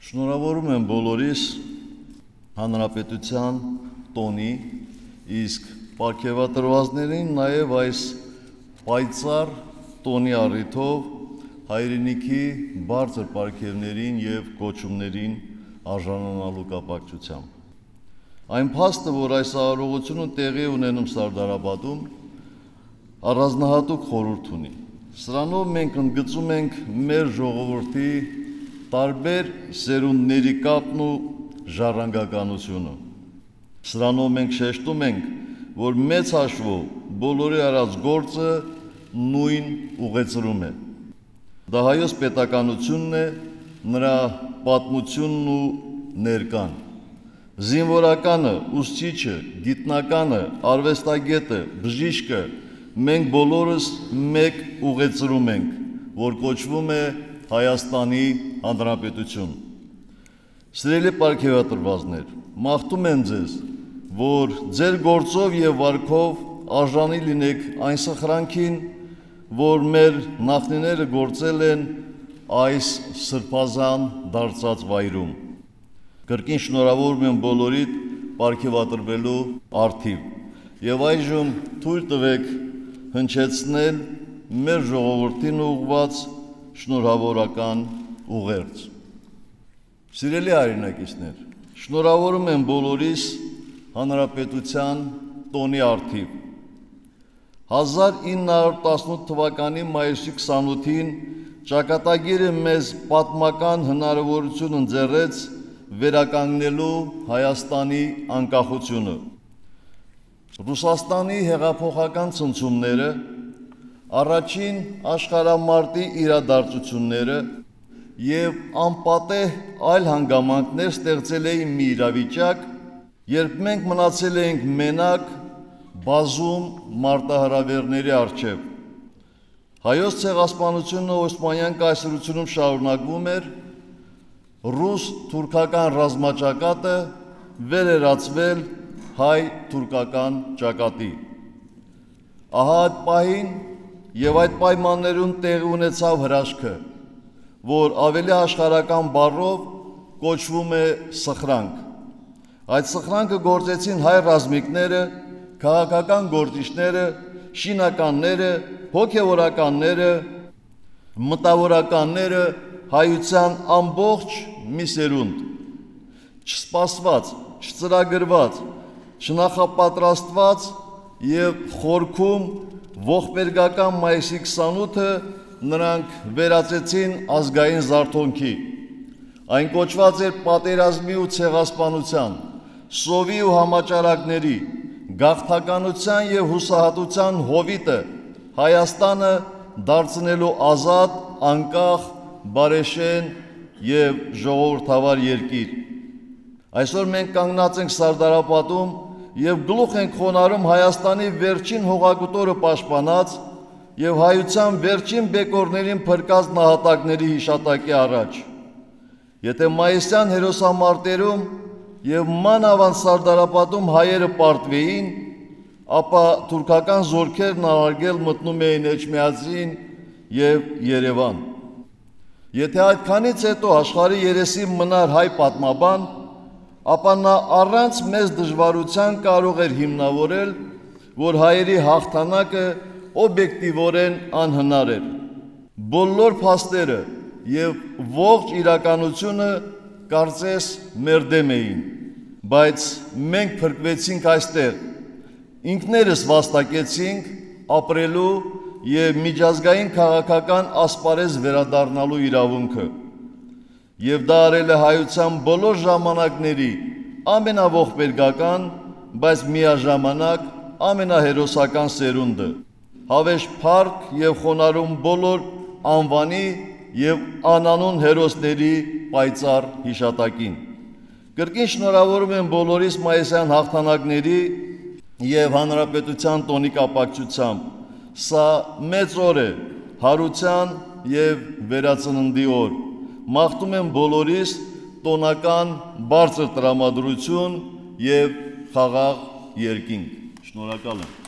Շնորհավորում եմ բոլորիս հանրապետության տոնի, իսկ պարգևատրվածներին նաև այս պայծառ տոնի առիթով հայրենիքի բարձր պարգևներին և կոչումներին արժանանալու կապակցությամբ։ Այն փաստը, որ այս արարողությունը տեղի ունենում Սարդարապատում, առանձնահատուկ խորհուրդ ունի։ Սրանով մենք ընդգծում ենք մեր ժողովրդի տարբեր սերունդների կապն ու ժառանգականությունը։ Սրանով մենք շեշտում ենք, որ մեծ հաշվով բոլորի արած գործը նույն ուղեցրում է։ Դա հայոց պետականությունն է, նրա պատմությունն ու ներկան։ Զինվորականը, ուսուցիչը, գիտնականը, արվեստագետը, բժիշկը մենք բոլորս մեկ ուղեցրում ենք, որ կոչվում է Հայաստանի Հանրապետություն։ Սիրելի պարգևատրվածներ, մաղթում եմ ձեզ, որ ձեր գործով և վարքով արժանի լինեք այն սխրանքին, որ մեր նախնիները գործել են այս սրբազան դարձած վայրում։ Կրկին շնորհավորում եմ բոլորիդ պարգևատրվելու առթիվ և այժմ թույլ տվեք հնչեցնել մեր ժողովրդին ուղղված շնորհավորական ուղերձ։ Սիրելի հայրենակիցներ, շնորհավորում եմ բոլորիս հանրապետության տոնի առթիվ։ 1918 թվականի մայիսի 28-ին ճակատագիրը մեզ պատմական հնարավորություն ընձեռեց վերականգնելու Հայաստանի անկախությունը։ Ռուսաստանի հեղափոխական ցնցումները, առաջին աշխարհամարտի իրադարձությունները և անպատեհ այլ հանգամանքներ ստեղծել էին մի իրավիճակ, երբ մենք մնացել էինք մենակ բազում մարտահրավերների առջև։ Հայոց ցեղասպանությունը Օսմանյան կայսրությունում շարունակվում էր, ռուս-թուրքական ռազմաճակատը վերերացվել հայ-թուրքական ճակատի։ Ահա այդ պահին և այդ պայմաններում տեղի ունեցավ հրաշքը, որ ավելի աշխարհական բառով կոչվում է սխրանք։ Այդ սխրանքը գործեցին հայ ռազմիկները, քաղաքական գործիչները, շինականները, հոգևորականները, մտավորականները, հայության ամբողջ մի սերունդ, չսպասված, չծրագրված, չնախապատրաստված և խորքում ողբերգական մայիսի 28-ը նրանք վերածեցին ազգային զարթոնքի։ Այն կոչված էր պատերազմի ու ցեղասպանության, սովի ու համաճարակների, գաղթականության և հուսահատության հովիտը Հայաստանը դարձնելու ազատ, անկախ, բարեշեն և ժողովրդավար երկիր։ Այսօր մենք կանգնած ենք Սարդարապատում և գլուխ ենք խոնարհում Հայաստանի վերջին հողագոտորը պաշտպանած և հայության վերջին բեկորներին փրկած նահատակների հիշատակի առաջ։ Եթե մայիսյան հերոսամարտերում և մանավանդ Սարդարապատում հայերը պարտվեին, ապա թուրքական զորքերն անարգել մտնում էին Էջմիածին և Երևան։ Եթե այդքանից հետո աշխարհի երեսին մնար հայ պատմաբան, ապա նա առանց մեծ դժվարության կարող էր հիմնավորել, որ հայերի հաղթանակը օբյեկտիվորեն անհնար էր։ Բոլոր փաստերը և ողջ իրականությունը կարծես մեր դեմ էին, բայց մենք փրկվեցինք այստեղ, ինքներս վաստակեցինք ապրելու և միջազգային քաղաքական ասպարեզ վերադառնալու իրավունքը։ Եվ դա արել է հայության բոլոր ժամանակների ամենաողբերգական, բայց միաժամանակ ամենահերոսական սերունդը, հավես փառք և խոնարհում բոլոր անվանի և անանուն հերոսների պայծառ հիշատակին։ Կրկին շնորհավորում եմ բոլորիս մայիսյան հաղթանակների և հանրապետության տոնի կապակցությամբ։ Սա մեծ օր է, հարության և վերածննդի օր։ Մաղթում եմ բոլորիս տոնական բարձր տրամադրություն և խաղաղ երկինք։ Շնորհակալ եմ։